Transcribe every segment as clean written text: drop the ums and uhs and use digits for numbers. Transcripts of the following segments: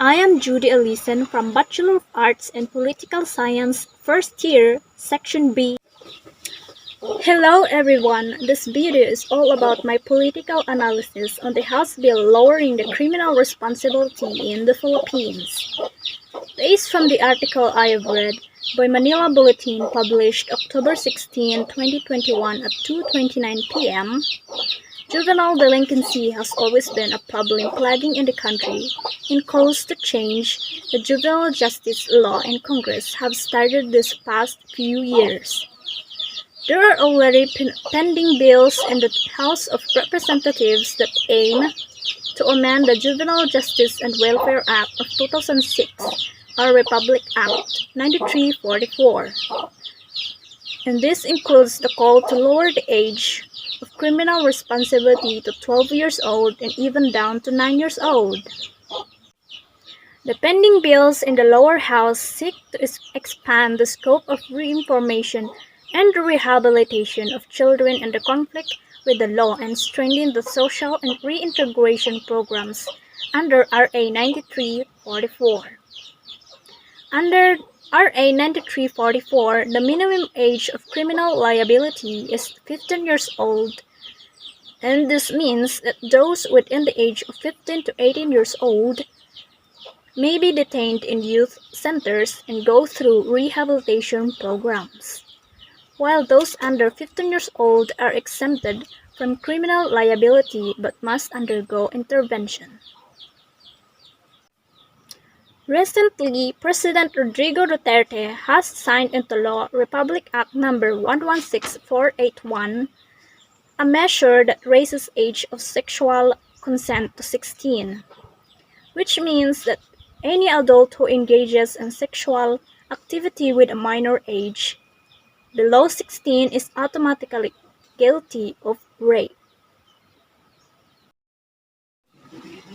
I am Judy Alison from Bachelor of Arts in Political Science, first year, Section B. Hello everyone, this video is all about my political analysis on the House bill lowering the criminal responsibility in the Philippines. Based from the article I have read by Manila Bulletin published October 16, 2021 at 2:29 p.m., juvenile delinquency has always been a problem plaguing in the country. In calls to change the juvenile justice law in Congress have started this past few years. There are already pending bills in the House of Representatives that aim to amend the Juvenile Justice and Welfare Act of 2006, our Republic Act 9344. And this includes the call to lower the age of criminal responsibility to 12 years old and even down to 9 years old. The pending bills in the lower house seek to expand the scope of reinformation and rehabilitation of children in the conflict with the law and strengthen the social and reintegration programs under RA 9344. Under RA 9344, the minimum age of criminal liability is 15 years old, and this means that those within the age of 15 to 18 years old may be detained in youth centers and go through rehabilitation programs, while those under 15 years old are exempted from criminal liability but must undergo intervention. Recently, President Rodrigo Duterte has signed into law Republic Act No. 116481, a measure that raises age of sexual consent to 16, which means that any adult who engages in sexual activity with a minor age below 16 is automatically guilty of rape.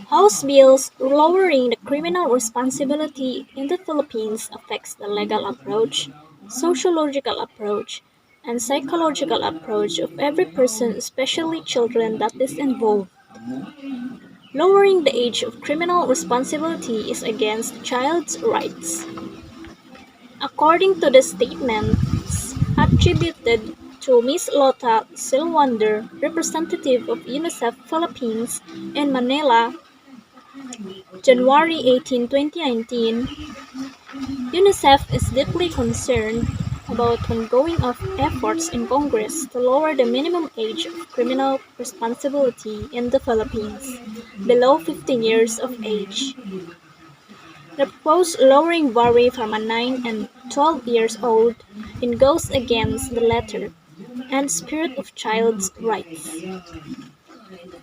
House bills lowering the criminal responsibility in the Philippines affects the legal approach, sociological approach, and psychological approach of every person, especially children, that is involved. Lowering the age of criminal responsibility is against child's rights. According to the statements attributed to Ms. Lota Silwander, representative of UNICEF Philippines in Manila, January 18, 2019, UNICEF is deeply concerned about ongoing efforts in Congress to lower the minimum age of criminal responsibility in the Philippines below 15 years of age. The proposed lowering vary from 9 and 12 years old and goes against the letter and spirit of child's rights.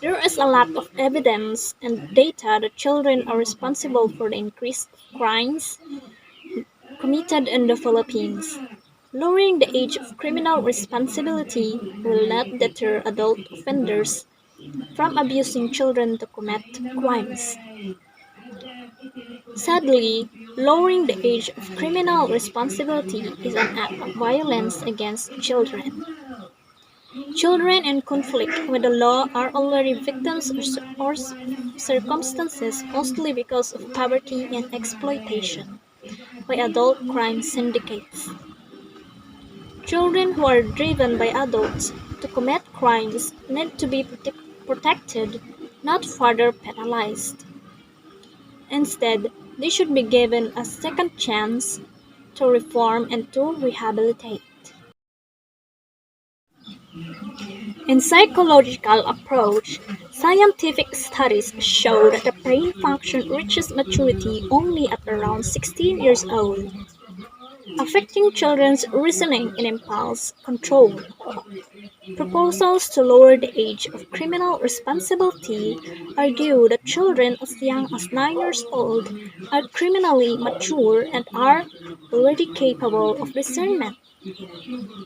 There is a lack of evidence and data that children are responsible for the increase of crimes committed in the Philippines. Lowering the age of criminal responsibility will not deter adult offenders from abusing children to commit crimes. Sadly, lowering the age of criminal responsibility is an act of violence against children. Children in conflict with the law are already victims or circumstances mostly because of poverty and exploitation by adult crime syndicates. Children who are driven by adults to commit crimes need to be protected, not further penalized. Instead, they should be given a second chance to reform and to rehabilitate. In psychological approach, scientific studies show that the brain function reaches maturity only at around 16 years old, affecting children's reasoning and impulse control. Proposals to lower the age of criminal responsibility argue that children as young as 9 years old are criminally mature and are already capable of discernment.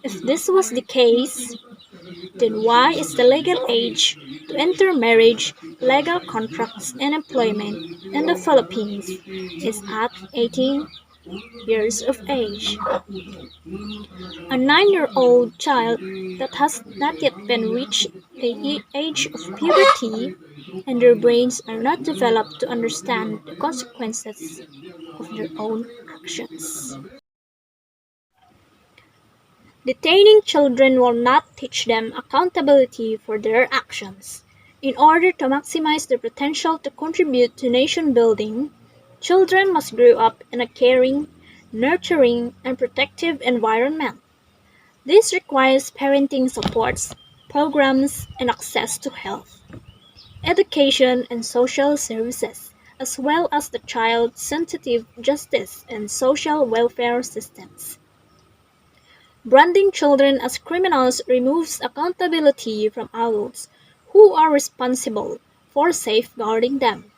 If this was the case, then why is the legal age to enter marriage, legal contracts, and employment in the Philippines is at 18 years of age. A 9-year-old child that has not yet been reached the age of puberty and their brains are not developed to understand the consequences of their own actions. Detaining children will not teach them accountability for their actions. In order to maximize their potential to contribute to nation building, children must grow up in a caring, nurturing, and protective environment. This requires parenting supports, programs, and access to health, education, and social services, as well as the child-sensitive justice and social welfare systems. Branding children as criminals removes accountability from adults who are responsible for safeguarding them.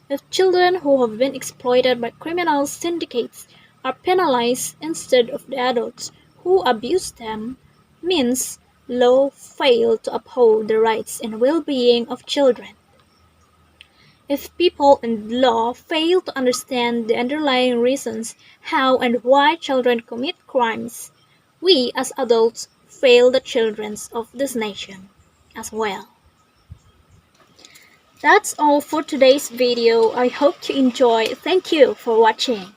If children who have been exploited by criminal syndicates are penalized instead of the adults who abuse them, means law failed to uphold the rights and well-being of children. If people and law fail to understand the underlying reasons how and why children commit crimes, we as adults fail the children of this nation as well. That's all for today's video. I hope you enjoy. Thank you for watching.